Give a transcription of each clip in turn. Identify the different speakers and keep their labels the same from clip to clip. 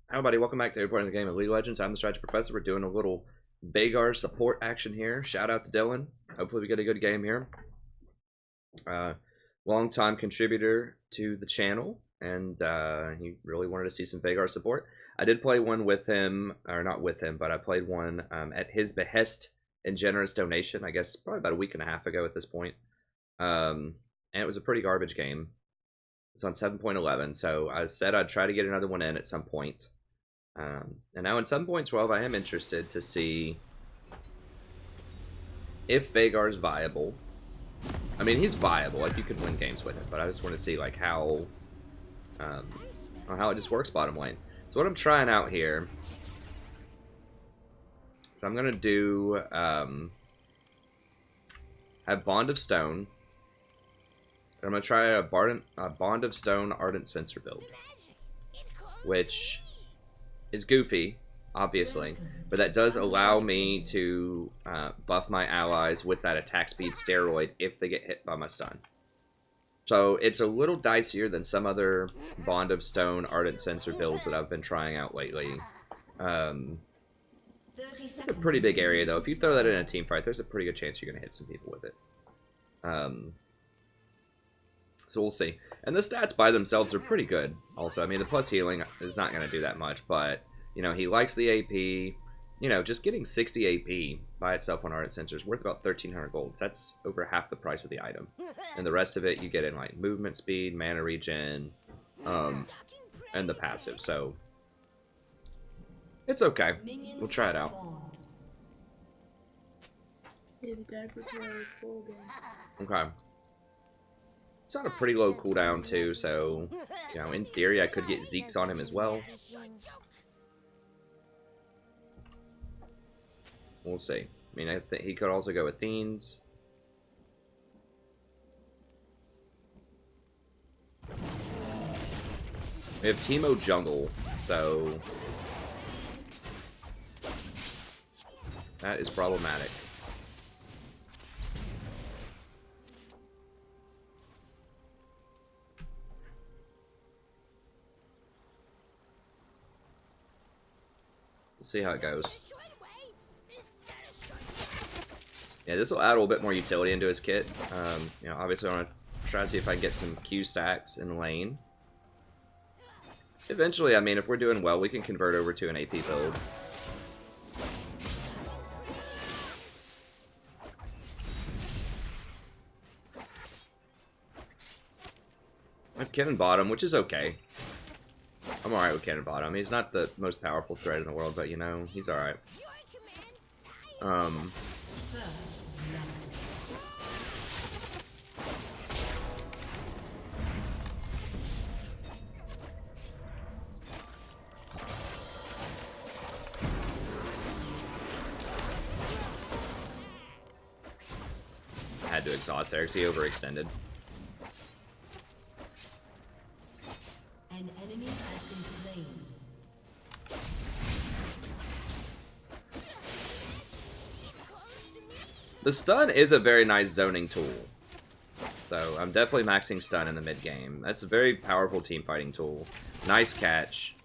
Speaker 1: Hi, everybody. Welcome back to reporting the game of League of Legends. I'm the Strategy Professor. We're doing a little Veigar support action here. Shout out to Dylan. Hopefully, we get a good game here. Long-time contributor to the channel, and he really wanted to see some Veigar support. I did play one with him, or not with him, but I played one at his behest and generous donation, I guess probably about a week and a half ago at this point. And it was a pretty garbage game. It's on 7.11, so I said I'd try to get another one in at some point. And now in 7.12, I am interested to see if Veigar's viable. I mean, he's viable. Like, you could win games with him, but I just want to see, like, how it just works bottom lane. So what I'm trying out here is I'm going to do, have Bond of Stone. I'm going to try a Bond of Stone Ardent Censer build, which is goofy, obviously, but that does allow me to buff my allies with that attack speed steroid if they get hit by my stun. So it's a little dicier than some other Bond of Stone Ardent Censer builds that I've been trying out lately. It's a pretty big area, though. If you throw that in a team fight, there's a pretty good chance you're going to hit some people with it. So we'll see. And the stats by themselves are pretty good, also. I mean, the plus healing is not going to do that much, but, you know, he likes the AP. You know, just getting 60 AP by itself on Ardent Censer is worth about 1,300 gold. That's over half the price of the item. And the rest of it, you get in, like, movement speed, mana regen, and the passive. So, it's okay. We'll try it out. Okay. It's on a pretty low cooldown, too, so, you know, in theory, I could get Zeke's on him as well. We'll see. I mean, I think he could also go Athene's. We have Teemo jungle, so that is problematic. See how it goes. Yeah, this will add a little bit more utility into his kit. You know, obviously I want to try to see if I can get some Q stacks in lane. Eventually, I mean, if we're doing well, we can convert over to an AP build. I have Cannon bottom, which is okay. I'm alright with Cannon bottom. He's not the most powerful threat in the world, but, you know, he's alright. I had to exhaust there because he overextended.
Speaker 2: An enemy has been slain.
Speaker 1: The stun is a very nice zoning tool. So I'm definitely maxing stun in the mid game. That's a very powerful team fighting tool. Nice catch.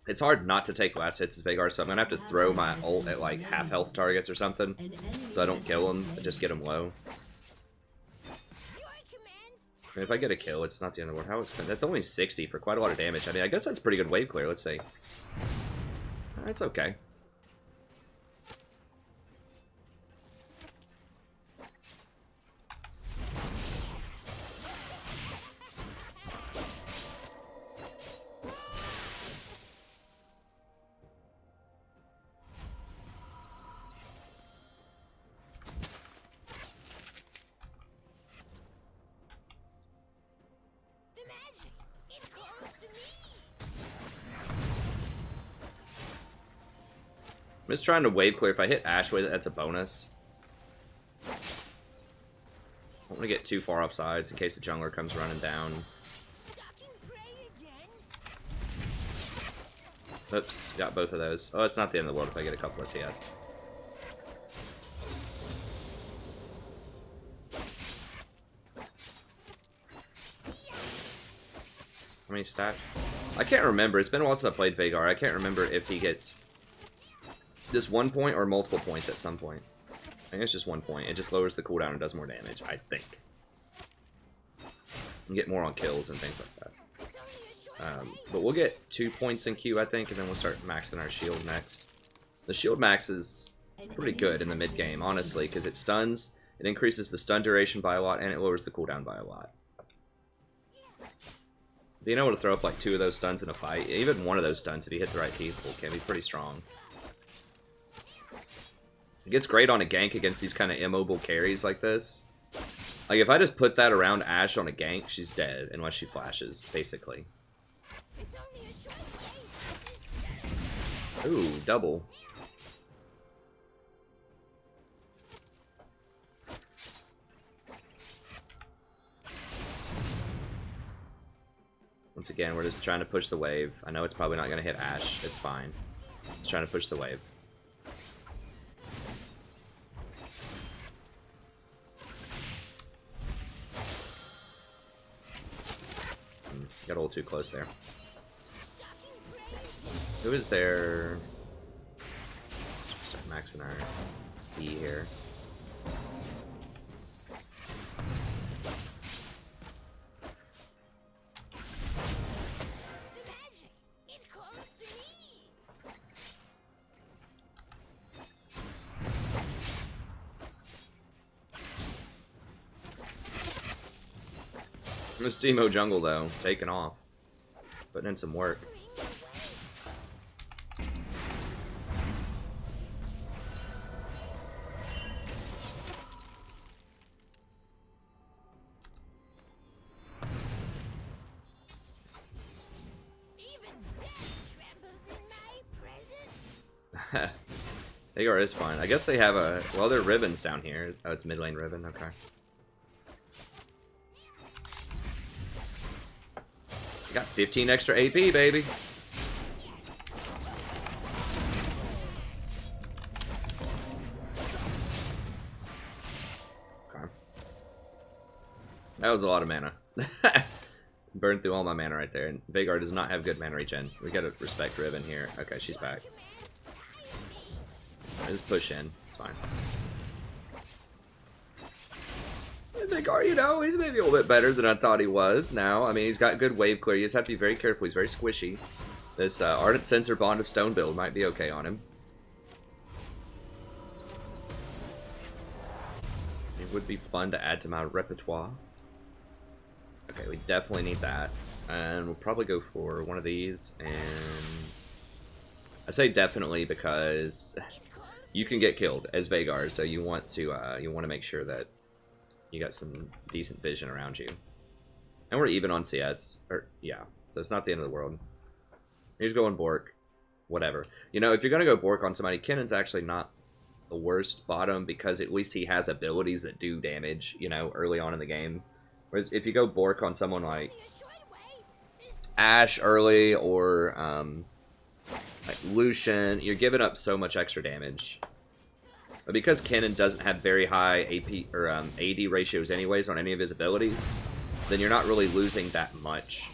Speaker 1: It's hard not to take last hits as Veigar, so I'm gonna have to throw my ult at like half health targets or something, so I don't kill him, I just get him low. I mean, if I get a kill, it's not the end of the world. How expensive? That's only 60 for quite a lot of damage. I mean, I guess that's pretty good wave clear. Let's see. That's okay. I'm just trying to wave clear. If I hit Ash with it, that's a bonus. I don't want to get too far off sides in case the jungler comes running down. Oops, got both of those. Oh, it's not the end of the world if I get a couple of CS. How many stacks? I can't remember. It's been a while since I played Veigar. I can't remember if he gets just 1 point or multiple points at some point. I think it's just 1 point. It just lowers the cooldown and does more damage, I think. And get more on kills and things like that. But we'll get 2 points in Q, I think, and then we'll start maxing our shield next. The shield max is pretty good in the mid game, honestly, because it stuns, it increases the stun duration by a lot, and it lowers the cooldown by a lot. Being able to throw up like 2 of those stuns in a fight, even 1 of those stuns if you hit the right people, can be pretty strong. It gets great on a gank against these kind of immobile carries like this. Like if I just put that around Ashe on a gank, she's dead unless she flashes, basically. Ooh, double. Once again, we're just trying to push the wave. I know it's probably not going to hit Ashe. It's fine. Just trying to push the wave. Got a little too close there. Who is there? Start maxing our D here. This Teemo jungle though, taking off. Putting in some work. Veigar is fine. I guess they have a... Well, they're Ribbons down here. Oh, it's mid lane Ribbon. Okay. I got 15 extra AP, baby. Okay. That was a lot of mana. Burned through all my mana right there. And Veigar does not have good mana regen. We gotta respect Ribbon here. Okay, she's back. Just push in. It's fine. Veigar, you know, he's maybe a little bit better than I thought he was now. I mean, he's got good wave clear. You just have to be very careful. He's very squishy. This Ardent Sensor Bond of Stone build might be okay on him. It would be fun to add to my repertoire. Okay, we definitely need that. And we'll probably go for one of these. And I say definitely because you can get killed as Veigar, so you want to make sure that you got some decent vision around you. And we're even on CS. Or yeah, so it's not the end of the world. Here's going Bork. Whatever. You know, if you're going to go Bork on somebody, Kinnon's actually not the worst bottom because at least he has abilities that do damage, you know, early on in the game. Whereas if you go Bork on someone like Ashe early or like Lucian, you're giving up so much extra damage. But because Kinnon doesn't have very high AP or AD ratios anyways on any of his abilities, then you're not really losing that much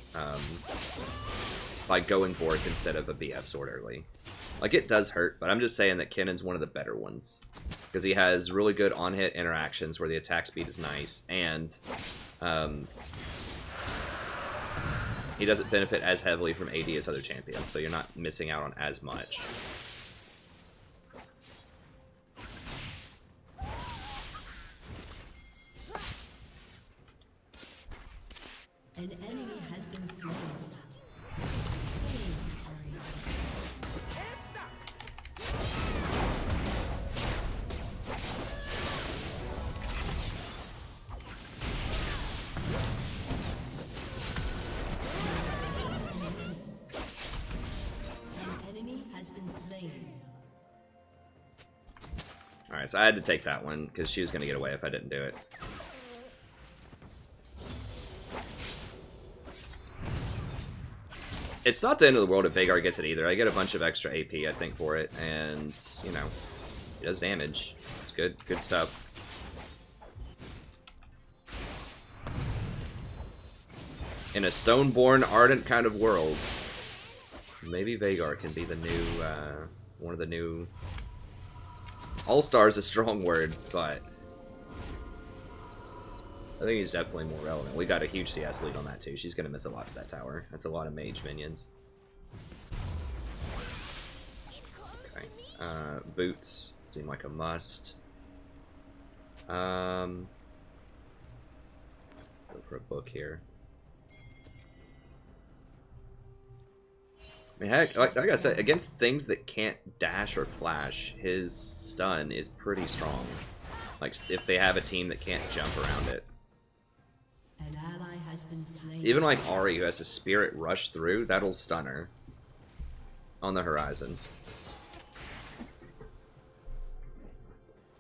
Speaker 1: by going Bork instead of a BF sword early. Like, it does hurt, but I'm just saying that Kinnon's one of the better ones. Because he has really good on-hit interactions where the attack speed is nice, and he doesn't benefit as heavily from AD as other champions, so you're not missing out on as much.
Speaker 2: An enemy has been slain. An enemy has been slain.
Speaker 1: Alright, so I had to take that one, because she was going to get away if I didn't do it. It's not the end of the world if Veigar gets it either. I get a bunch of extra AP, I think, for it, and, you know, it does damage. It's good stuff. In a Stoneborn Ardent kind of world, maybe Veigar can be the new, one of the new... All-Star is a strong word, but I think he's definitely more relevant. We got a huge CS lead on that too. She's going to miss a lot to that tower. That's a lot of mage minions. Okay. Boots seem like a must. Go for a book here. I mean, heck, like I said, against things that can't dash or flash, his stun is pretty strong. Like, if they have a team that can't jump around it.
Speaker 2: An ally has been slain.
Speaker 1: Even like Ahri, who has a spirit rush through, that'll stun her on the horizon.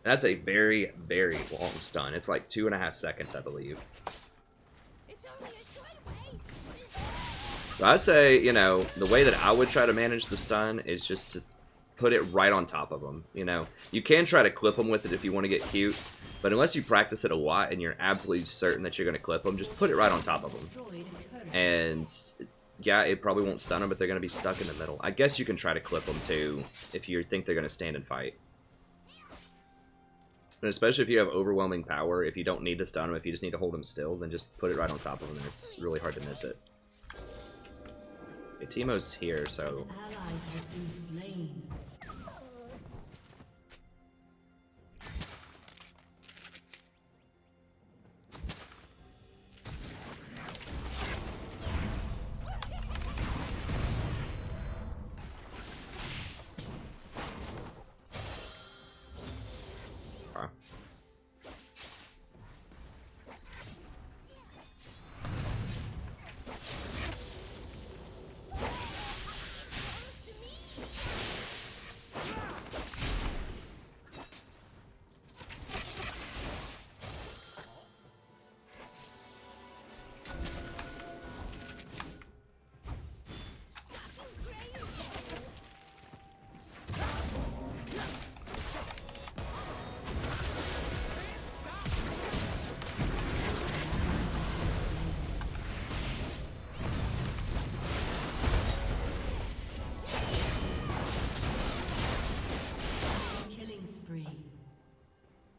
Speaker 1: That's a very, very long stun. It's like 2.5 seconds, I believe. So I say, you know, the way that I would try to manage the stun is just to put it right on top of them, you know. You can try to clip them with it if you want to get cute, but unless you practice it a lot and you're absolutely certain that you're going to clip them, just put it right on top of them. And, yeah, it probably won't stun them, but they're going to be stuck in the middle. I guess you can try to clip them, too, if you think they're going to stand and fight. And especially if you have overwhelming power, if you don't need to stun them, if you just need to hold them still, then just put it right on top of them, and it's really hard to miss it. Okay, Teemo's here, so...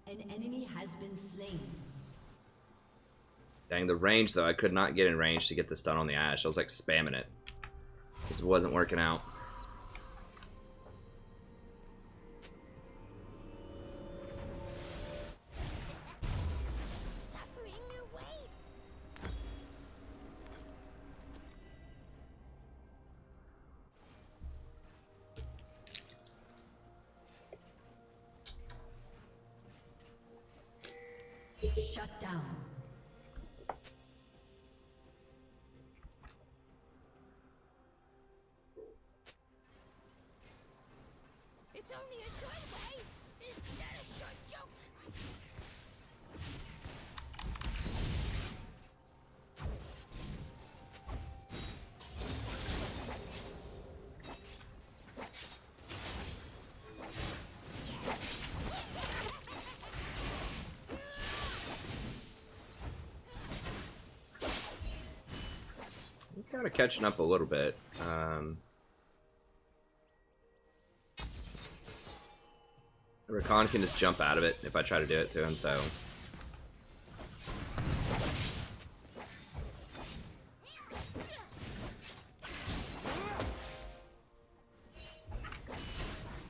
Speaker 2: An ally has been slain.
Speaker 1: Dang, the range, though, I could not get in range to get the stun on the Ashe. I was, like, spamming it. This wasn't working out.
Speaker 2: Shut down.
Speaker 3: It's only a short way. Is that a short joke?
Speaker 1: Kind of catching up a little bit. Rakan can just jump out of it if I try to do it to him, so...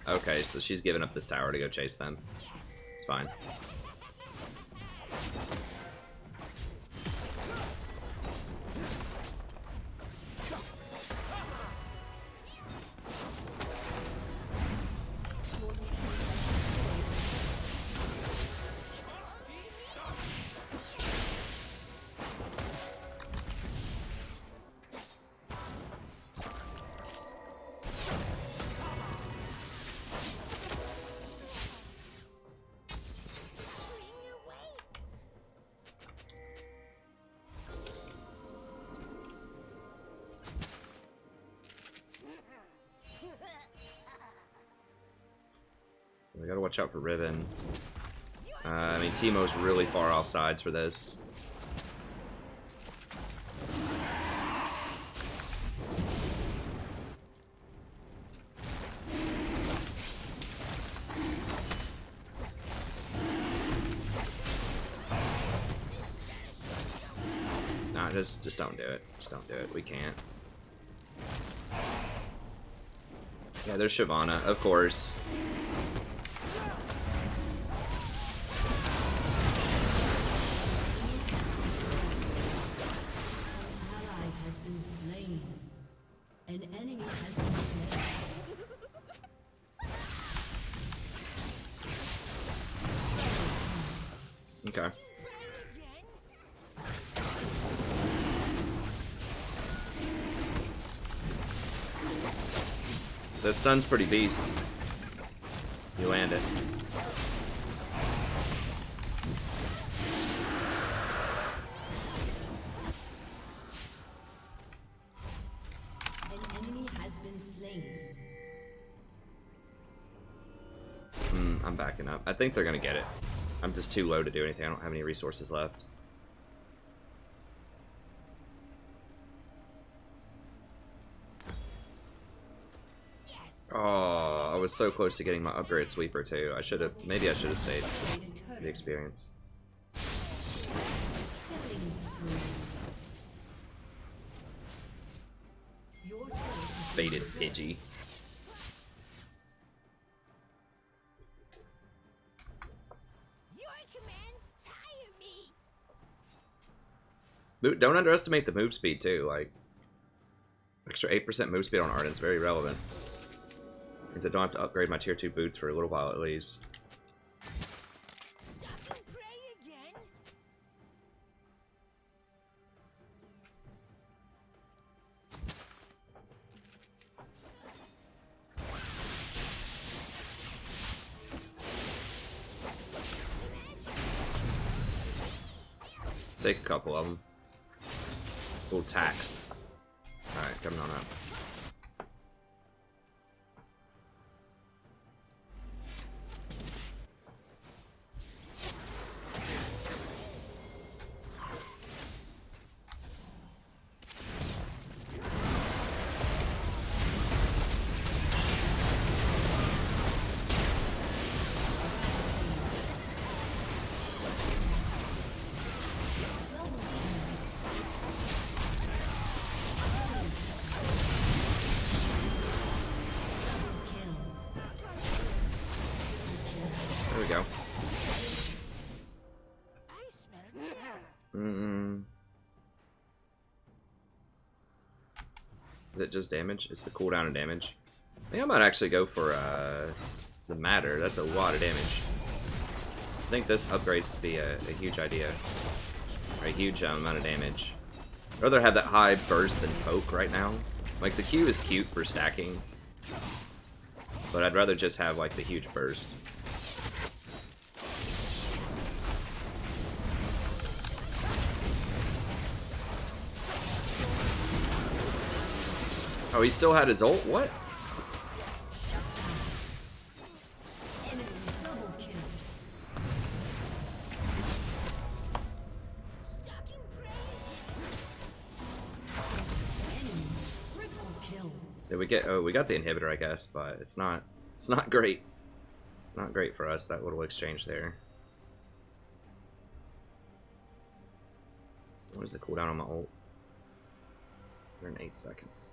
Speaker 1: Okay, so she's giving up this tower to go chase them. It's fine. watch out for Riven. I mean, Teemo's really far off sides for this. Nah, just don't do it. Just don't do it. We can't. Yeah, there's Shyvana, of course. Okay. The stun's pretty beast. You land it.
Speaker 2: An enemy has been slain.
Speaker 1: I'm backing up. I think they're gonna get it. I'm just too low to do anything. I don't have any resources left. Oh, I was so close to getting my upgrade sweeper too. I should have. Maybe I should have stayed for the experience. Faded Pidgey. Don't underestimate the move speed too. Like extra 8% move speed on Arden is very relevant. Means I don't have to upgrade my tier 2 boots for a little while at least.
Speaker 3: Stop and pray again.
Speaker 1: Take a couple of them. Little tax. Alright, coming on up. There we go. Is it just damage? It's the cooldown and damage. I think I might actually go for the Matter. That's a lot of damage. I think this upgrades to be a huge idea. Or a huge amount of damage. I'd rather have that high burst than poke right now. Like, the Q is cute for stacking. But I'd rather just have, like, the huge burst. Oh, he still had his ult? What? Did we get? Oh, we got the inhibitor, I guess, but it's not great. Not great for us, that little exchange there. What is the cooldown on my ult? 108 seconds.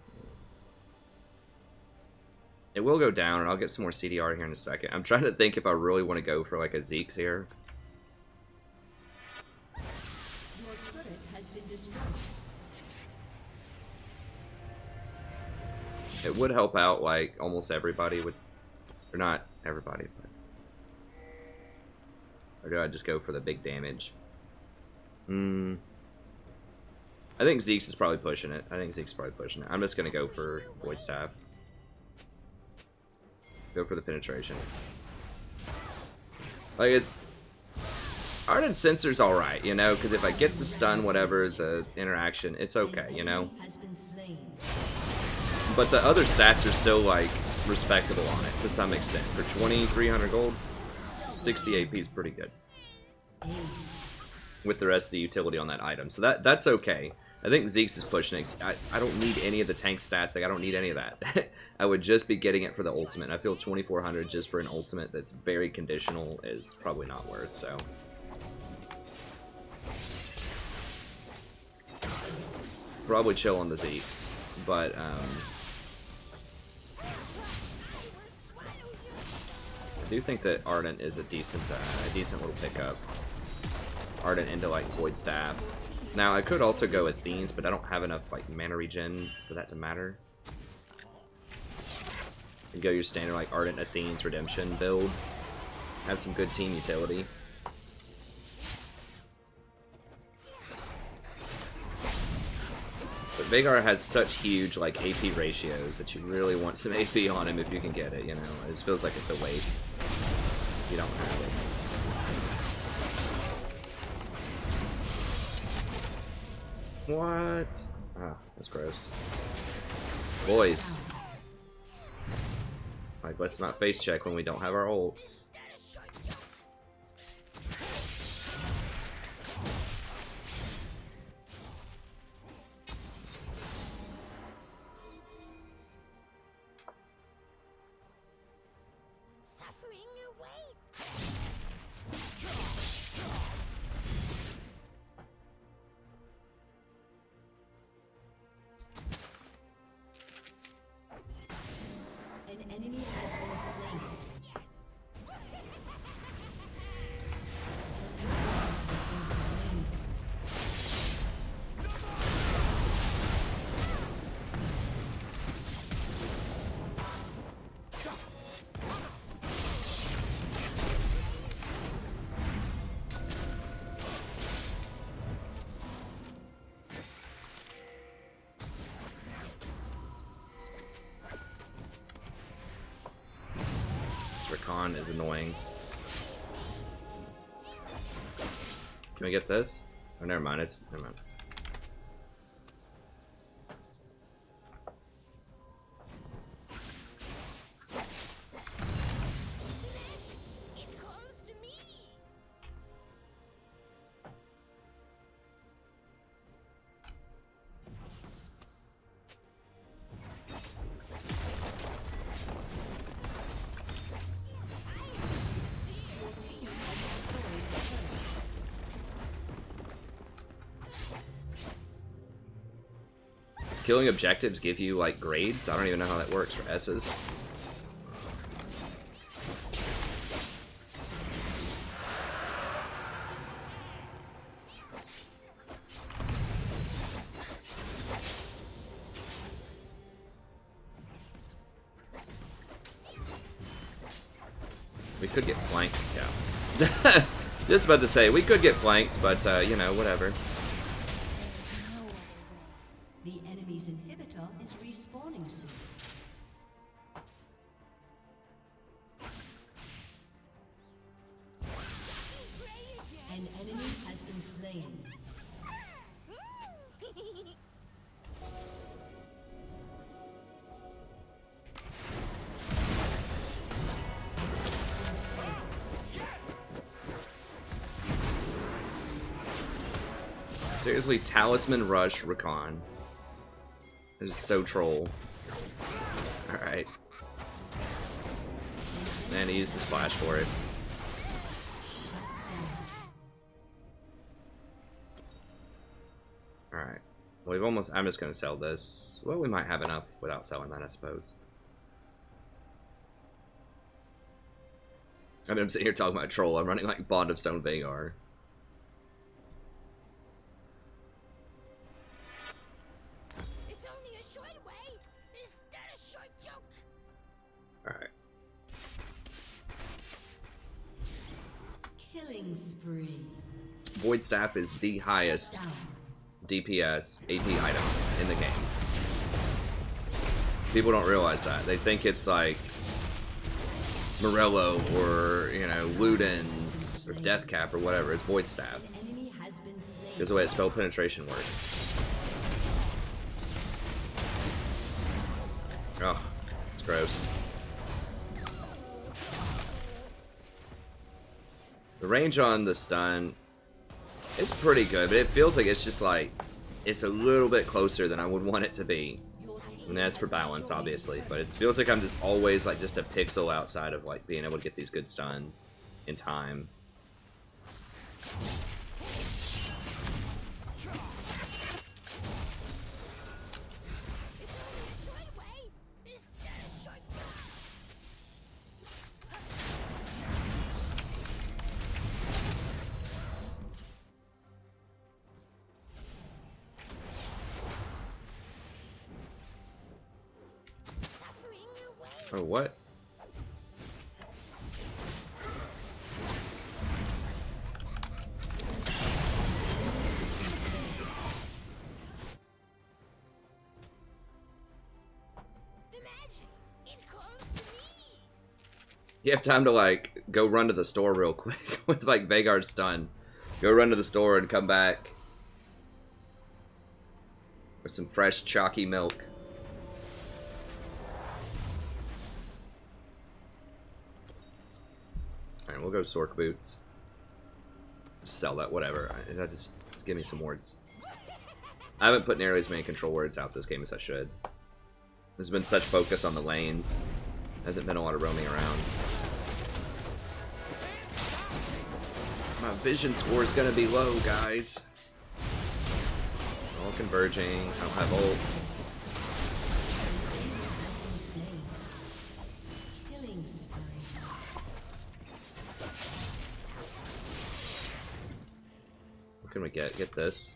Speaker 1: It will go down, and I'll get some more CDR here in a second. I'm trying to think if I really want to go for like a Zeke's here.
Speaker 2: Your turret has been destroyed.
Speaker 1: It would help out, like, almost everybody would... Or not everybody, but... Or do I just go for the big damage? I think Zeke's is probably pushing it. I'm just going to go for Void Staff. Go for the penetration. Like, Ardent Censor's alright, you know? Because if I get the stun, whatever, the interaction, it's okay, you know? But the other stats are still, like, respectable on it, to some extent. For 2,300 gold, 60 AP is pretty good with the rest of the utility on that item. So that's okay. I think Zeke's is pushing it. I don't need any of the tank stats. Like, I don't need any of that. I would just be getting it for the ultimate. I feel 2400 just for an ultimate that's very conditional is probably not worth, so. Probably chill on the Zeke's, but, I do think that Ardent is a decent little pickup. Ardent into, like, Void Staff. Now, I could also go with Fiends, but I don't have enough, like, mana regen for that to matter. You go your standard, like, Ardent Athene's Redemption build. Have some good team utility. But Veigar has such huge, like, AP ratios that you really want some AP on him if you can get it, you know? It just feels like it's a waste if you don't have it. What? Ah, that's gross. Boys. Like, let's not face check when we don't have our ults.
Speaker 3: Suffering awaits.
Speaker 2: An enemy has been slain.
Speaker 3: Yes.
Speaker 1: Rakan is annoying. Can we get this? Oh, never mind. Never mind.
Speaker 3: It calls to me.
Speaker 1: Does killing objectives give you, like, grades? I don't even know how that works for S's. We could get flanked, yeah. Just about to say, we could get flanked, but, you know, whatever.
Speaker 2: The enemy's inhibitor is respawning soon. An enemy has been slain.
Speaker 1: Seriously, Talisman Rush Rakan. This is so troll. Alright. Man, he used his flash for it. Alright. Well, we've almost... I'm just gonna sell this. Well, we might have enough without selling that, I suppose. I mean, I'm sitting here talking about troll. I'm running like Bond of Stone Veigar.
Speaker 3: It's only a short way. Is that a short joke?
Speaker 1: Alright.
Speaker 2: Killing spree.
Speaker 1: Void Staff is the highest
Speaker 2: Down.
Speaker 1: DPS AP item in the game. People don't realize that. They think it's like Morello or, you know, Luden's or Deathcap or whatever. It's Void Staff.
Speaker 2: An enemy has been slain.
Speaker 1: Because the way spell penetration works. Ugh, it's gross. The range on the stun, it's pretty good, but it feels like it's just like, it's a little bit closer than I would want it to be. And that's for balance, obviously, but it feels like I'm just always like just a pixel outside of like being able to get these good stuns in time. Oh, what? You have time to, like, go run to the store real quick with, like, Veigar's stun. Go run to the store and come back with some fresh, chalky milk. Alright, we'll go Sork Boots. Just sell that, whatever. Just give me some words. I haven't put nearly as many control words out this game as I should. There's been such focus on the lanes. Hasn't been a lot of roaming around. My vision score is gonna be low, guys. All converging. I don't have ult. What can we get? Get this.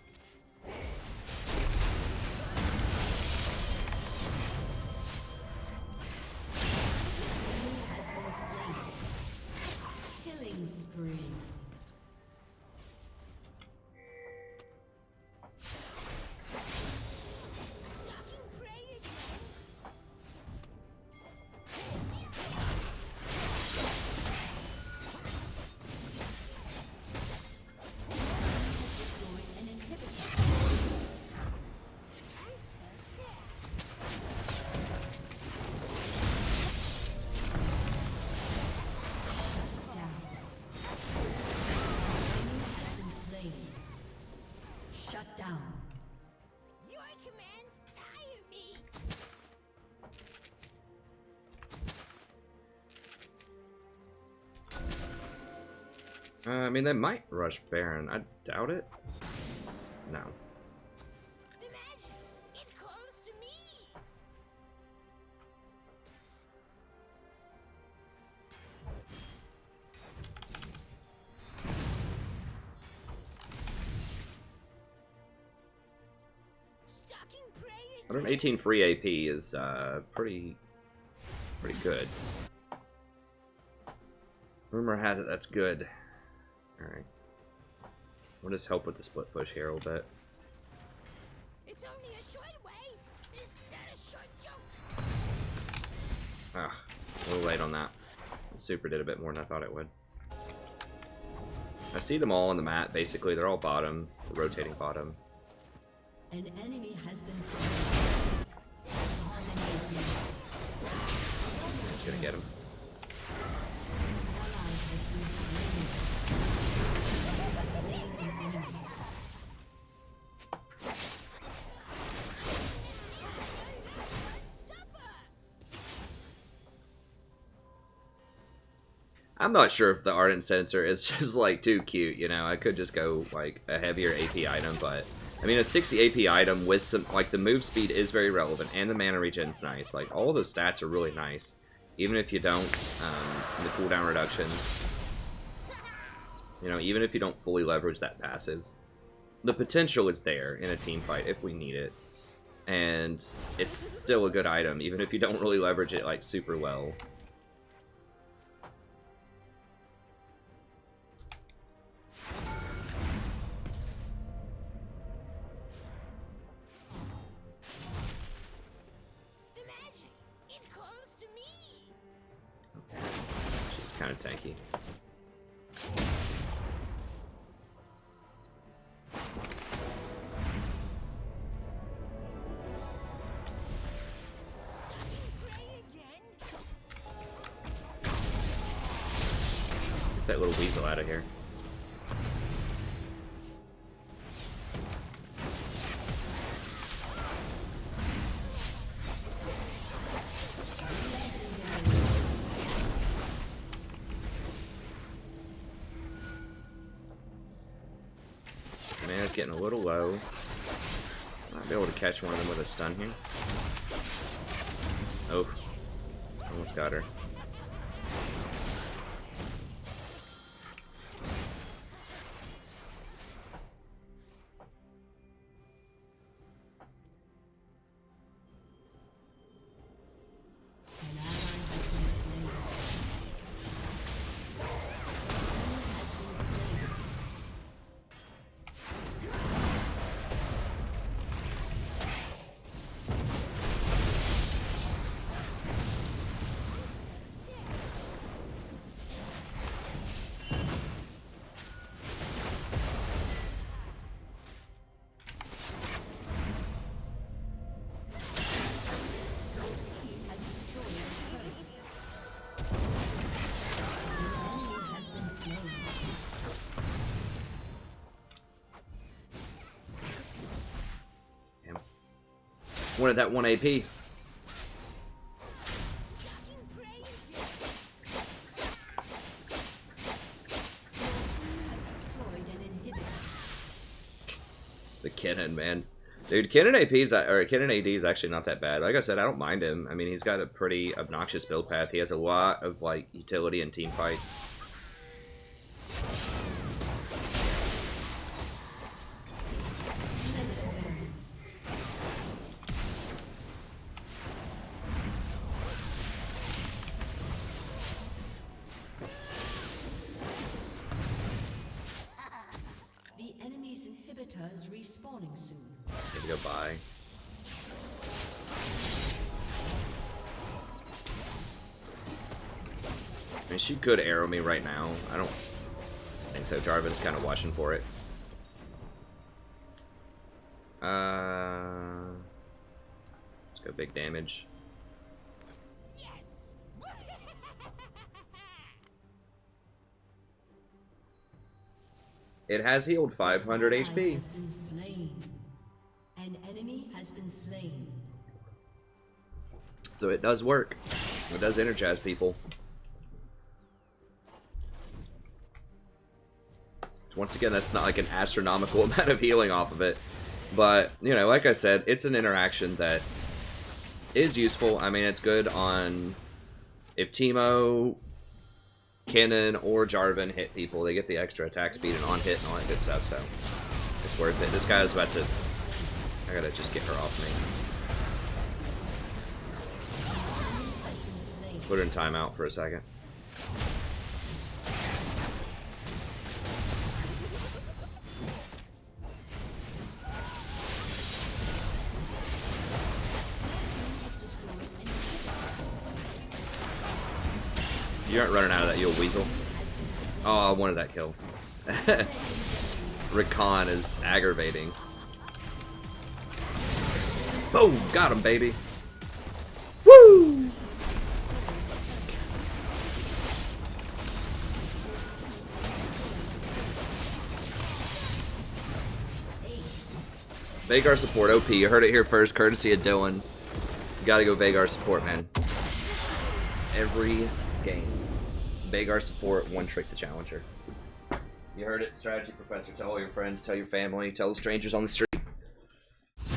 Speaker 1: I mean, they might rush Baron. I doubt it. No.
Speaker 3: The magic, it calls to me. Stalking prey.
Speaker 1: 118 free AP is pretty good. Rumor has it that's good. Alright. We'll just help with the split push here a little bit.
Speaker 3: It's only a short way. Is that a short joke?
Speaker 1: Ah, a little late on that. The super did a bit more than I thought it would. I see them all on the mat, basically. They're all bottom, rotating bottom.
Speaker 2: An enemy has been slain.
Speaker 1: Just gonna get him. I'm not sure if the Ardent Sensor is just like too cute, you know. I could just go like a heavier AP item, but I mean a 60 AP item with some like the move speed is very relevant and the mana regen's nice. Like all of those stats are really nice, even if you don't the cooldown reduction. You know, even if you don't fully leverage that passive, the potential is there in a team fight if we need it, and it's still a good item even if you don't really leverage it like super well. Kind of tanky. Get that little weasel out of here. Mana's getting a little low. Might be able to catch one of them with a stun here. Oh, almost got her. Wanted that 1 AP.
Speaker 3: Stalking prey.
Speaker 2: Has destroyed an inhibitor.
Speaker 1: The Kennen, man. Dude, Kennen AP's, or Kennen AD is actually not that bad. Like I said, I don't mind him. I mean, he's got a pretty obnoxious build path. He has a lot of, like, utility in team fights.
Speaker 2: The enemy's inhibitor is respawning soon.
Speaker 1: Need to go by. I mean, she could arrow me right now. I don't think so. Jarvan's kind of watching for it. Let's go big damage.
Speaker 3: Yes.
Speaker 1: It has healed 500
Speaker 2: Ally
Speaker 1: HP.
Speaker 2: has been slain. An enemy has been slain.
Speaker 1: So it does work. It does energize people. Once again, that's not like an astronomical amount of healing off of it. But, you know, like I said, it's an interaction that is useful. I mean, it's good on... If Teemo, Kennen, or Jarvan hit people, they get the extra attack speed and on hit and all that good stuff, so it's worth it. This guy is about to... I gotta just get her off me. Put her in timeout for a second. You aren't running out of that, you old weasel. Oh, I wanted that kill. Rakan is aggravating. Boom! Got him, baby. Woo! Veigar support OP. You heard it here first, courtesy of Dylan. You gotta go Veigar support, man. Every game. Veigar support, one trick the challenger. You heard it, Strategy Professor. Tell all your friends, tell your family, tell the strangers on the street.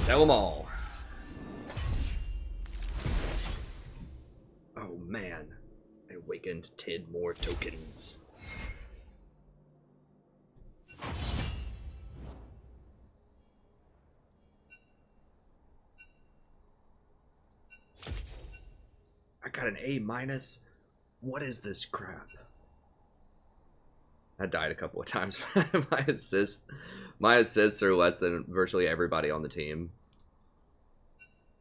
Speaker 1: Tell them all. Oh man. I awakened 10 more tokens. I got an A minus. What is this crap? I died a couple of times. My assists are less than virtually everybody on the team.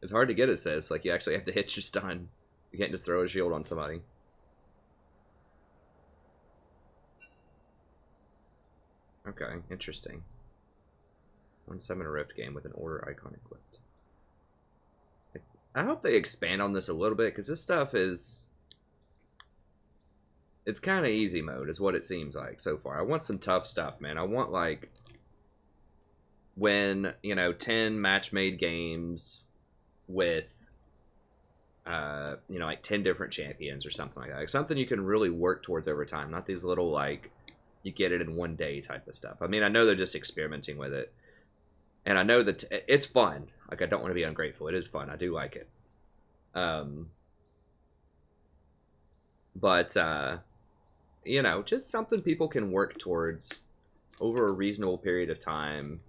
Speaker 1: It's hard to get assists. Like, you actually have to hit your stun. You can't just throw a shield on somebody. Okay, interesting. 1 summon a rift game with an order icon equipped. I hope they expand on this a little bit, because this stuff is... It's kind of easy mode, is what it seems like so far. I want some tough stuff, man. I want, like... When, you know, 10 match-made games with, you know, like 10 different champions or something like that. Like something you can really work towards over time. Not these little, like, you get it in one day type of stuff. I mean, I know they're just experimenting with it, and I know that it's fun. Like, I don't want to be ungrateful. It is fun. I do like it. But you know, just something people can work towards over a reasonable period of time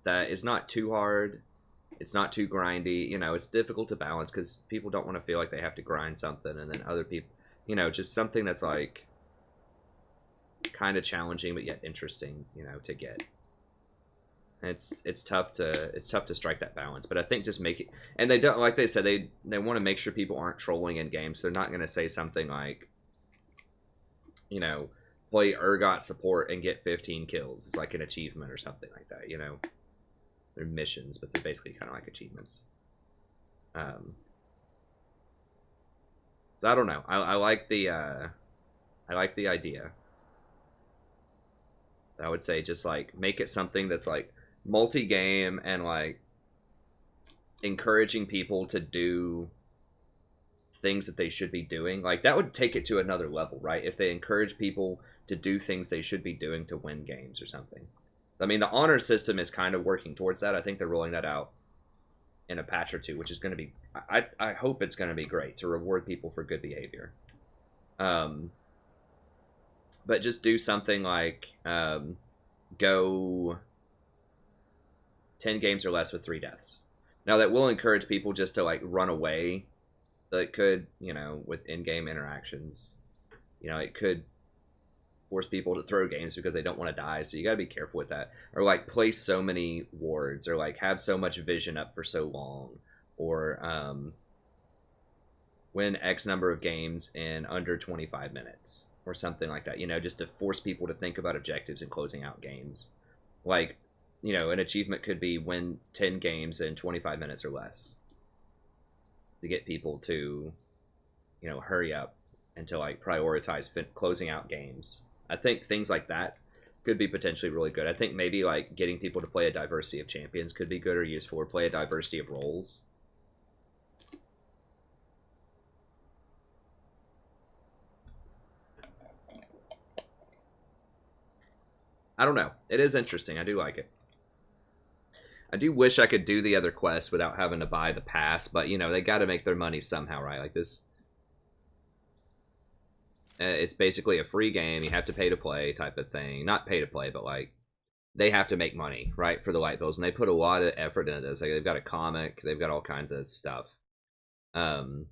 Speaker 1: that is not too hard. It's not too grindy. You know, it's difficult to balance because people don't want to feel like they have to grind something, and then other people, you know, just something that's like kind of challenging but yet interesting, you know, to get. It's tough to strike that balance, but I think just make it, and they don't, like they said, they want to make sure people aren't trolling in games. So they're not going to say something like, you know, play Urgot support and get 15 kills. It's like an achievement or something like that, you know. They're missions, but they're basically kind of like achievements. So I don't know. I like the idea. I would say just like make it something that's like multi-game and like encouraging people to do things that they should be doing. Like that would take it to another level, right? If they encourage people to do things they should be doing to win games or something. I mean, the honor system is kind of working towards that. I think they're rolling that out in a patch or two, which is going to be, I hope it's going to be great to reward people for good behavior. But just do something like go 10 games or less with 3 deaths. Now that will encourage people just to like run away. It could, you know, with in-game interactions, you know, it could force people to throw games because they don't want to die. So you got to be careful with that. Or like place so many wards, or like have so much vision up for so long, or win X number of games in under 25 minutes or something like that. You know, just to force people to think about objectives and closing out games. Like, you know, an achievement could be win 10 games in 25 minutes or less, to get people to, you know, hurry up and to like prioritize closing out games. I think things like that could be potentially really good. I think maybe like getting people to play a diversity of champions could be good or useful, or play a diversity of roles. I don't know. It is interesting. I do like it. I do wish I could do the other quests without having to buy the pass, but you know, they got to make their money somehow, right? Like this, it's basically a free game. You have to pay to play type of thing. Not pay to play, but like they have to make money, right, for the light bills, and they put a lot of effort into this. Like they've got a comic, they've got all kinds of stuff. The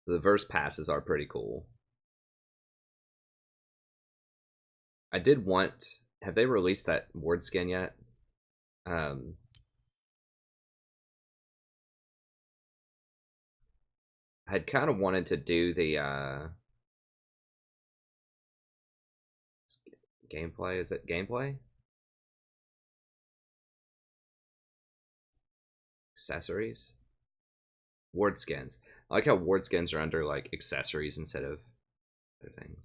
Speaker 1: verse passes are pretty cool. I did want. Have they released that ward skin yet? I had kind of wanted to do the gameplay. Is it gameplay? Accessories? Ward skins. I like how ward skins are under like accessories instead of other things.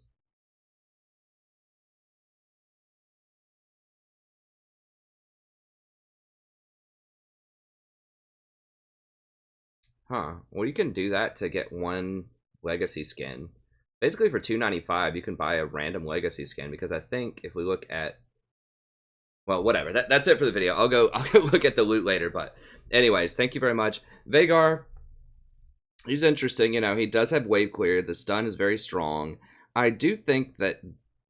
Speaker 1: Huh. Well, you can do that to get one legacy skin. Basically, for $2.95, you can buy a random legacy skin. Because I think if we look at, well, whatever. That's it for the video. I'll go look at the loot later. But, anyways, thank you very much, Veigar. He's interesting. You know, he does have wave clear. The stun is very strong. I do think that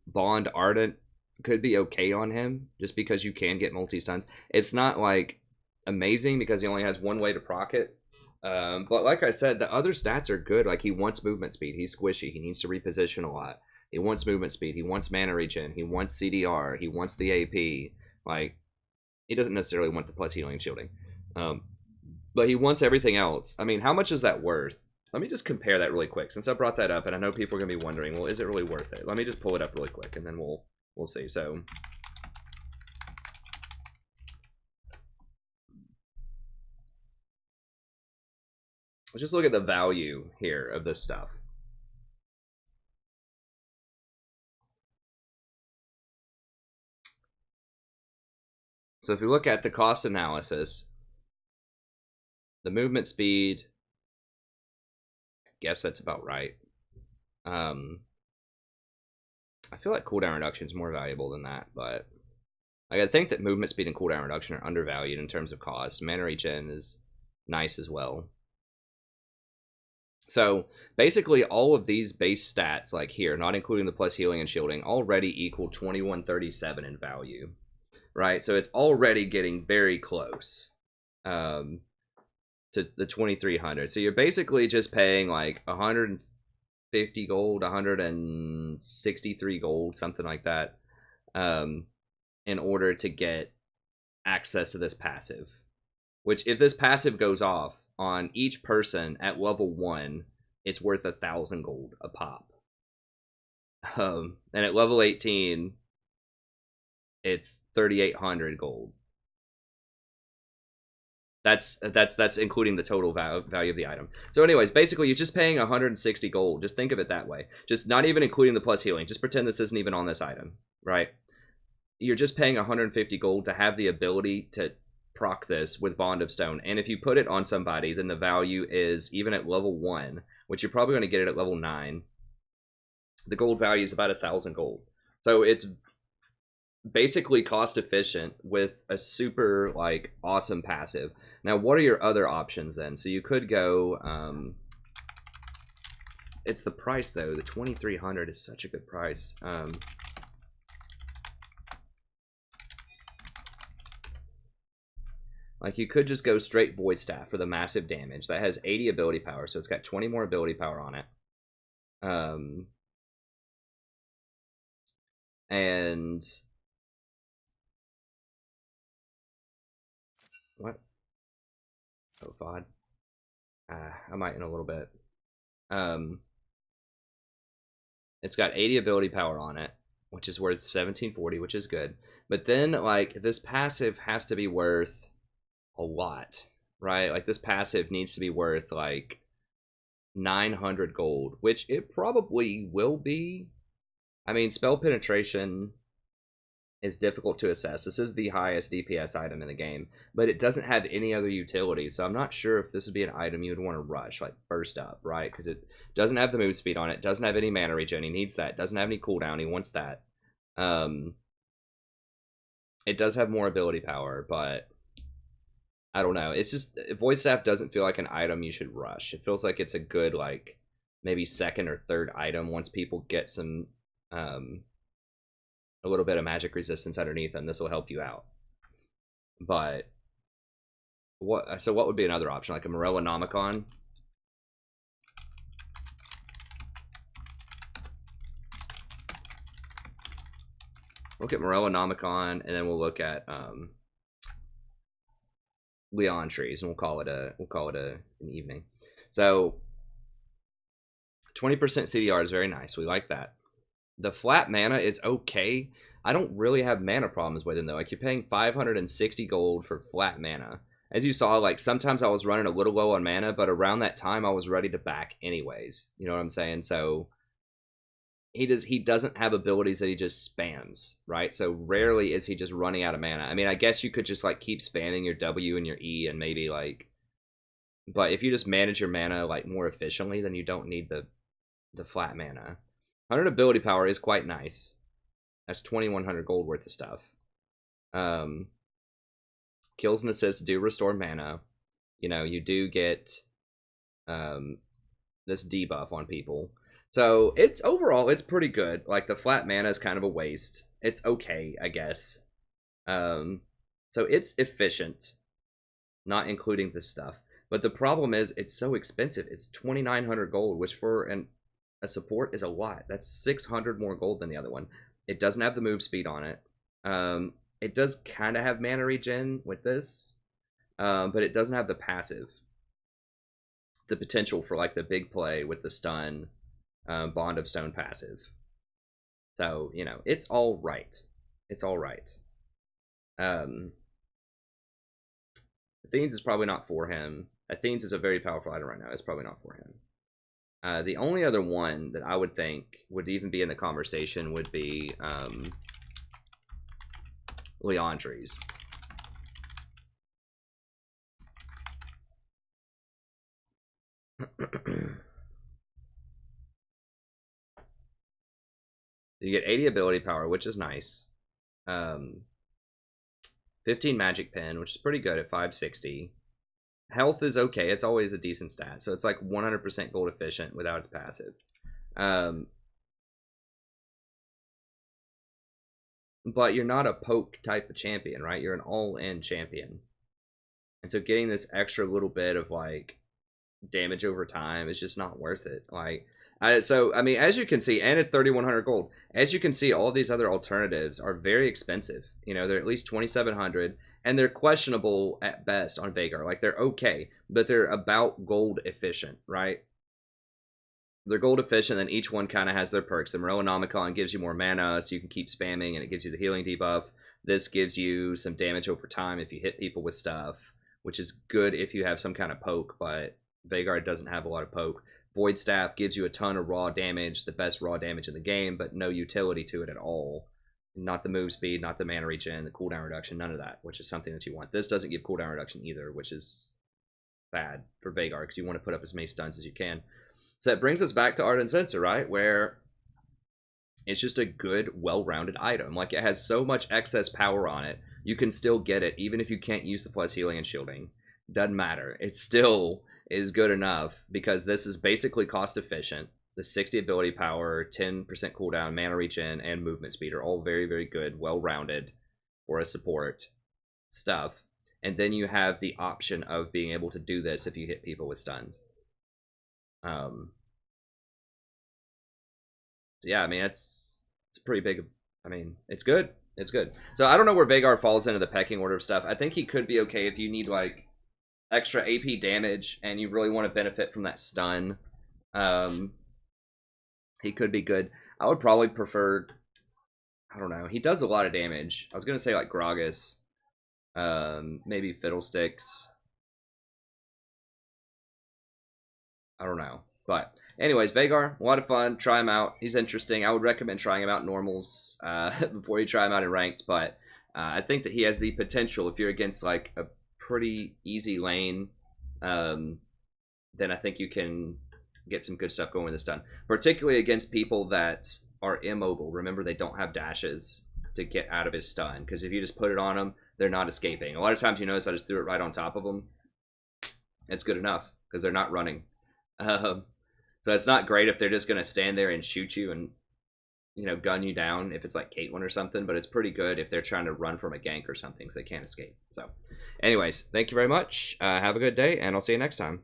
Speaker 1: Bond Ardent could be okay on him, just because you can get multi stuns. It's not like amazing because he only has one way to proc it. But like I said, the other stats are good. Like he wants movement speed. He's squishy. He needs to reposition a lot. He wants movement speed. He wants mana regen. He wants CDR. He wants the AP. Like he doesn't necessarily want the plus healing and shielding. But he wants everything else. I mean, how much is that worth? Let me just compare that really quick, since I brought that up, and I know people are gonna be wondering, well, is it really worth it? Let me just pull it up really quick, and then we'll see. So. Let's just look at the value here of this stuff. So if you look at the cost analysis, the movement speed, I guess that's about right. I feel like cooldown reduction is more valuable than that, but like, I think that movement speed and cooldown reduction are undervalued in terms of cost. Mana regen is nice as well. So basically all of these base stats, like here, not including the plus healing and shielding, already equal 2137 in value, right? So it's already getting very close to the 2300. So you're basically just paying like 150 gold, 163 gold, something like that, in order to get access to this passive. Which, if this passive goes off on each person at level 1, it's worth 1,000 gold a pop. And at level 18, it's 3,800 gold. That's including the total value of the item. So anyways, basically you're just paying 160 gold. Just think of it that way. Just not even including the plus healing. Just pretend this isn't even on this item, right? You're just paying 150 gold to have the ability to proc this with Bond of Stone. And if you put it on somebody, then the value is, even at level 1, which you're probably going to get it at level 9, the gold value is about 1,000 gold. So it's basically cost efficient with a super, like, awesome passive. Now, what are your other options then? So you could go, it's the price though. The 2,300 is such a good price. Like, you could just go straight Void Staff for the massive damage. That has 80 ability power, so it's got 20 more ability power on it. And... what? Oh, VOD. I might in a little bit. It's got 80 ability power on it, which is worth 1740, which is good. But then, like, this passive has to be worth a lot, right? Like, this passive needs to be worth like 900 gold, which it probably will be. I mean, spell penetration is difficult to assess. This is the highest DPS item in the game, but it doesn't have any other utility, so I'm not sure if this would be an item you would want to rush, like first up, right? Because it doesn't have the move speed on it, doesn't have any mana regen, he needs that, doesn't have any cooldown, he wants that. It does have more ability power, but I don't know. It's just, Void Staff doesn't feel like an item you should rush. It feels like it's a good, like, maybe second or third item once people get some, a little bit of magic resistance underneath them. This will help you out. But, so what would be another option? Like a Morella Nomicon? Look at Morella Nomicon, and then we'll look at, Leon trees, and we'll call it an evening. So 20% CDR is very nice. We like that. The flat mana is okay. I don't really have mana problems with it though. Like, you're paying 560 gold for flat mana. As you saw, like, sometimes I was running a little low on mana, but around that time I was ready to back anyways. You know what I'm saying? So he doesn't have abilities that he just spams, right? So rarely is he just running out of mana. I mean, I guess you could just, like, keep spamming your W and your E and maybe, like... But if you just manage your mana, like, more efficiently, then you don't need the flat mana. 100 ability power is quite nice. That's 2,100 gold worth of stuff. Kills and assists do restore mana. You know, you do get this debuff on people. So, it's overall, it's pretty good. Like, the flat mana is kind of a waste. It's okay, I guess. So, it's efficient, not including this stuff. But the problem is, it's so expensive. It's 2,900 gold, which for a support is a lot. That's 600 more gold than the other one. It doesn't have the move speed on it. It does kind of have mana regen with this, but it doesn't have the passive. The potential for, like, the big play with the stun, Bond of Stone passive. So, you know, it's all right. It's all right. Athene's is probably not for him. Athene's is a very powerful item right now. It's probably not for him. The only other one that I would think would even be in the conversation would be Leandries. You get 80 ability power, which is nice. 15 magic pen, which is pretty good at 560. Health is okay. It's always a decent stat. So it's like 100% gold efficient without its passive. But you're not a poke type of champion, right? You're an all-in champion. And so getting this extra little bit of like damage over time is just not worth it. Like, I mean, as you can see, and it's 3,100 gold. As you can see, all these other alternatives are very expensive. You know, they're at least 2,700, and they're questionable at best on Veigar. Like, they're okay, but they're about gold efficient, right? They're gold efficient, and each one kind of has their perks. The Morellonomicon gives you more mana, so you can keep spamming, and it gives you the healing debuff. This gives you some damage over time if you hit people with stuff, which is good if you have some kind of poke, but Veigar doesn't have a lot of poke. Void Staff gives you a ton of raw damage, the best raw damage in the game, but no utility to it at all. Not the move speed, not the mana regen, the cooldown reduction, none of that, which is something that you want. This doesn't give cooldown reduction either, which is bad for Veigar, because you want to put up as many stuns as you can. So that brings us back to Ardent Censer, right? Where it's just a good, well-rounded item. Like, it has so much excess power on it, you can still get it, even if you can't use the plus healing and shielding. Doesn't matter. It still is good enough, because this is basically cost efficient. The 60 ability power, 10% cooldown, mana regen, and movement speed are all very, very good, well-rounded for a support stuff. And then you have the option of being able to do this if you hit people with stuns. So yeah, I mean, it's pretty big. I mean, it's good. It's good. So I don't know where Veigar falls into the pecking order of stuff. I think he could be okay if you need like extra AP damage and you really want to benefit from that stun. He could be good. I would probably prefer, I don't know. He does a lot of damage. I was gonna say like Gragas, maybe Fiddlesticks. I don't know. But anyways, Veigar, a lot of fun. Try him out. He's interesting. I would recommend trying him out in normals before you try him out in ranked. But I think that he has the potential, if you're against like a pretty easy lane, then I think you can get some good stuff going with this stun. Particularly against people that are immobile. Remember, they don't have dashes to get out of his stun. Because if you just put it on them, they're not escaping. A lot of times you notice I just threw it right on top of them. It's good enough because they're not running. So it's not great if they're just going to stand there and shoot you and, you know, gun you down if it's like Caitlyn or something, but it's pretty good if they're trying to run from a gank or something so they can't escape. So anyways, thank you very much. Have a good day, and I'll see you next time.